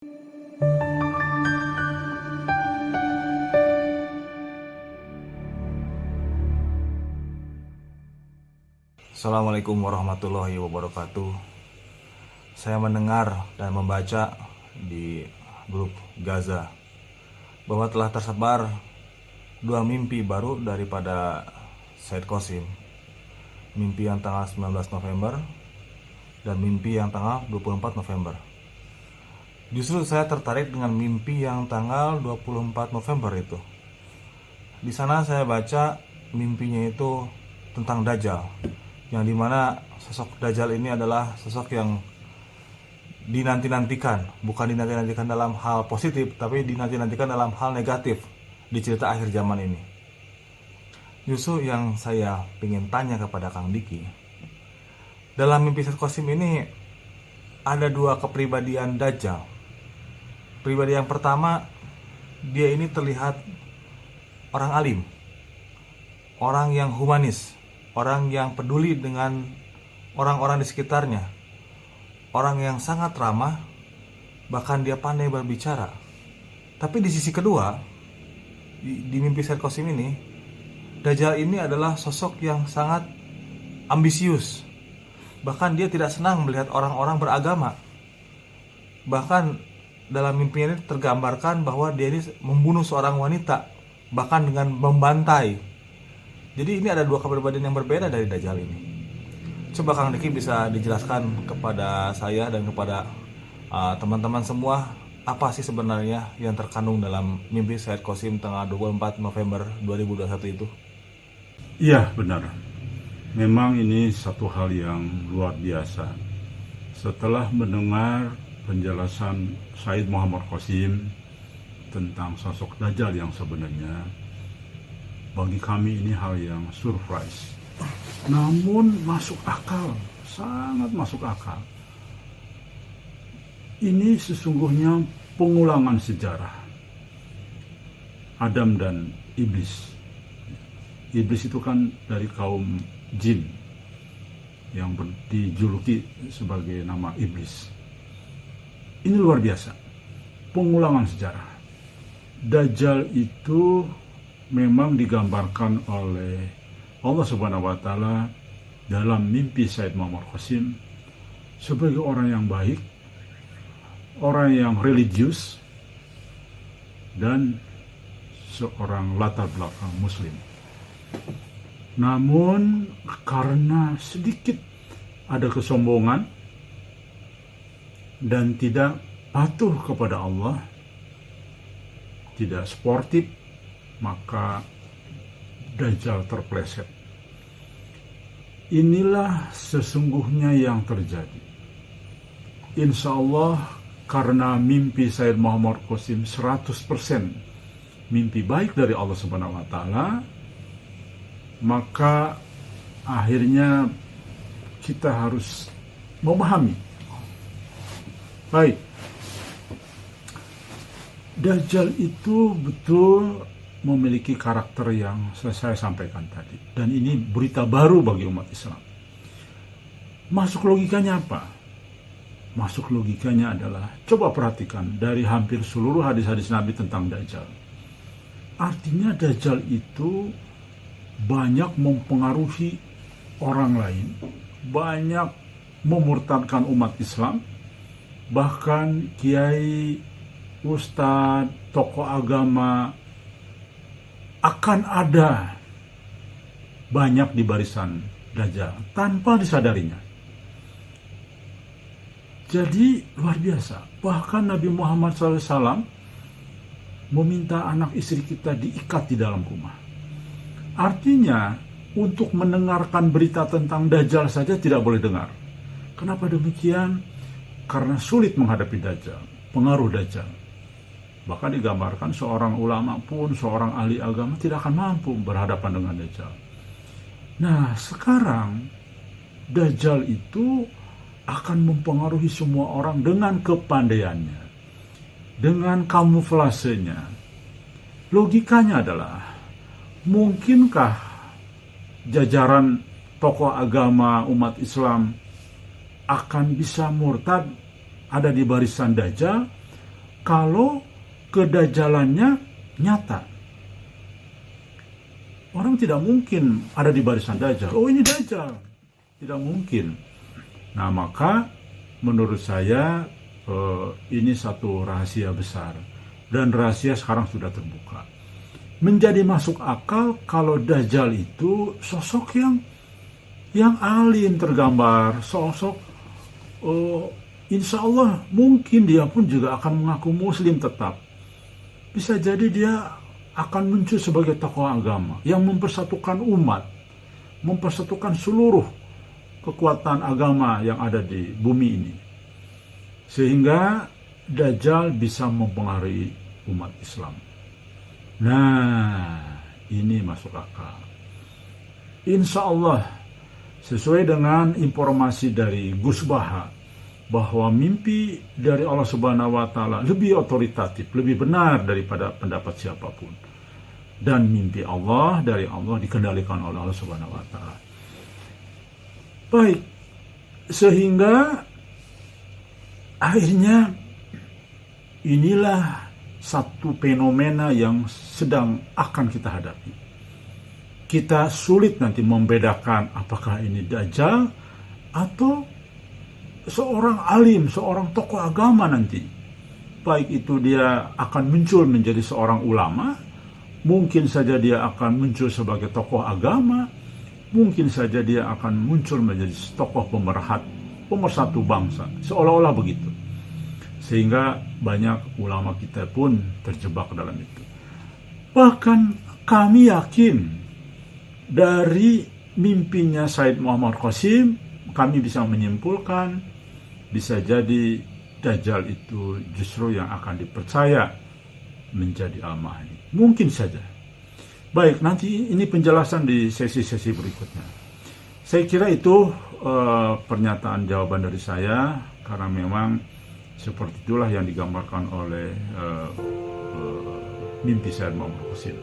Assalamualaikum warahmatullahi wabarakatuh. Saya mendengar dan membaca di grup Gaza bahwa telah tersebar dua mimpi baru daripada Said Qasim. Mimpi yang tanggal 19 November dan mimpi yang tanggal 24 November. Justru saya tertarik dengan mimpi yang tanggal 24 November itu. Di sana saya baca mimpinya itu tentang Dajjal, yang dimana sosok Dajjal ini adalah sosok yang dinanti-nantikan. Bukan dinanti-nantikan dalam hal positif, tapi dinanti-nantikan dalam hal negatif di cerita akhir zaman ini. Justru yang saya ingin tanya kepada Kang Diki, dalam mimpi Said Qasim ini ada dua kepribadian Dajjal. Pribadi yang pertama, dia ini terlihat orang alim, orang yang humanis, orang yang peduli dengan orang-orang di sekitarnya, orang yang sangat ramah, bahkan dia pandai berbicara. Tapi di sisi kedua, di mimpi Said Qasim ini, Dajjal ini adalah sosok yang sangat ambisius. Bahkan dia tidak senang melihat orang-orang beragama. Bahkan dalam mimpinya ini tergambarkan bahwa dia ini membunuh seorang wanita, bahkan dengan membantai. Jadi ini ada dua kepribadian yang berbeda dari Dajjal ini. Coba Kang Diki bisa dijelaskan kepada saya dan kepada teman-teman semua, apa sih sebenarnya yang terkandung dalam mimpi Said Qasim tanggal 24 November 2021 itu? Iya, benar. Memang ini satu hal yang luar biasa. Setelah mendengar penjelasan Said Muhammad Qasim tentang sosok Dajjal yang sebenarnya, bagi kami ini hal yang surprise, namun masuk akal, sangat masuk akal. Ini sesungguhnya pengulangan sejarah Adam dan Iblis. Iblis itu kan dari kaum jin yang dijuluki sebagai nama Iblis. Ini luar biasa, pengulangan sejarah. Dajjal itu memang digambarkan oleh Allah Subhanahu wa Ta'ala dalam mimpi Said Muhammad Qasim sebagai orang yang baik, orang yang religius, dan seorang latar belakang muslim. Namun karena sedikit ada kesombongan dan tidak patuh kepada Allah, tidak sportif, maka Dajjal terpleset. Inilah sesungguhnya yang terjadi. Insya Allah, karena mimpi Said Muhammad Qasim 100% mimpi baik dari Allah Subhanahu wa Ta'ala, maka akhirnya kita harus memahami. Baik, Dajjal itu betul memiliki karakter yang saya sampaikan tadi. Dan ini berita baru bagi umat Islam. Masuk logikanya apa? Masuk logikanya adalah, coba perhatikan dari hampir seluruh hadis-hadis Nabi tentang Dajjal. Artinya Dajjal itu banyak mempengaruhi orang lain, banyak memurtadkan umat Islam, bahkan kiai, ustadz, tokoh agama akan ada banyak di barisan Dajjal tanpa disadarinya. Jadi luar biasa. Bahkan Nabi Muhammad SAW meminta anak istri kita diikat di dalam rumah. Artinya untuk mendengarkan berita tentang Dajjal saja tidak boleh dengar. Kenapa demikian? Karena sulit menghadapi Dajjal, pengaruh Dajjal. Bahkan digambarkan seorang ulama pun, seorang ahli agama tidak akan mampu berhadapan dengan Dajjal. Nah, sekarang Dajjal itu akan mempengaruhi semua orang dengan kepandaiannya, dengan kamuflasenya. Logikanya adalah, mungkinkah jajaran tokoh agama umat Islam akan bisa murtad ada di barisan Dajjal kalau kedajalannya nyata. Orang tidak mungkin ada di barisan Dajjal. Oh, ini Dajjal. Tidak mungkin. Nah, maka menurut saya ini satu rahasia besar. Dan rahasia sekarang sudah terbuka. Menjadi masuk akal kalau Dajjal itu sosok yang alim tergambar. Sosok insya Allah mungkin dia pun juga akan mengaku muslim tetap. Bisa jadi dia akan muncul sebagai tokoh agama yang mempersatukan umat, mempersatukan seluruh kekuatan agama yang ada di bumi ini. Sehingga Dajjal bisa mempengaruhi umat Islam. Nah, ini masuk akal. Insya Allah, sesuai dengan informasi dari Gus Baha, bahwa mimpi dari Allah Subhanahu wa Ta'ala lebih otoritatif, lebih benar daripada pendapat siapapun. Dan mimpi Allah dari Allah dikendalikan oleh Allah Subhanahu wa Ta'ala. Baik, sehingga akhirnya inilah satu fenomena yang sedang akan kita hadapi. Kita sulit nanti membedakan apakah ini Dajjal atau seorang alim, seorang tokoh agama nanti. Baik itu dia akan muncul menjadi seorang ulama, mungkin saja dia akan muncul sebagai tokoh agama, mungkin saja dia akan muncul menjadi tokoh pemersatu bangsa, seolah-olah begitu. Sehingga banyak ulama kita pun terjebak dalam itu. Bahkan kami yakin dari mimpinya Said Muhammad Qasim, kami bisa menyimpulkan bisa jadi Dajjal itu justru yang akan dipercaya menjadi Al-Mahdi. Mungkin saja. Baik, nanti ini penjelasan di sesi-sesi berikutnya. Saya kira itu pernyataan jawaban dari saya, karena memang seperti itulah yang digambarkan oleh mimpi Said Muhammad Qasim.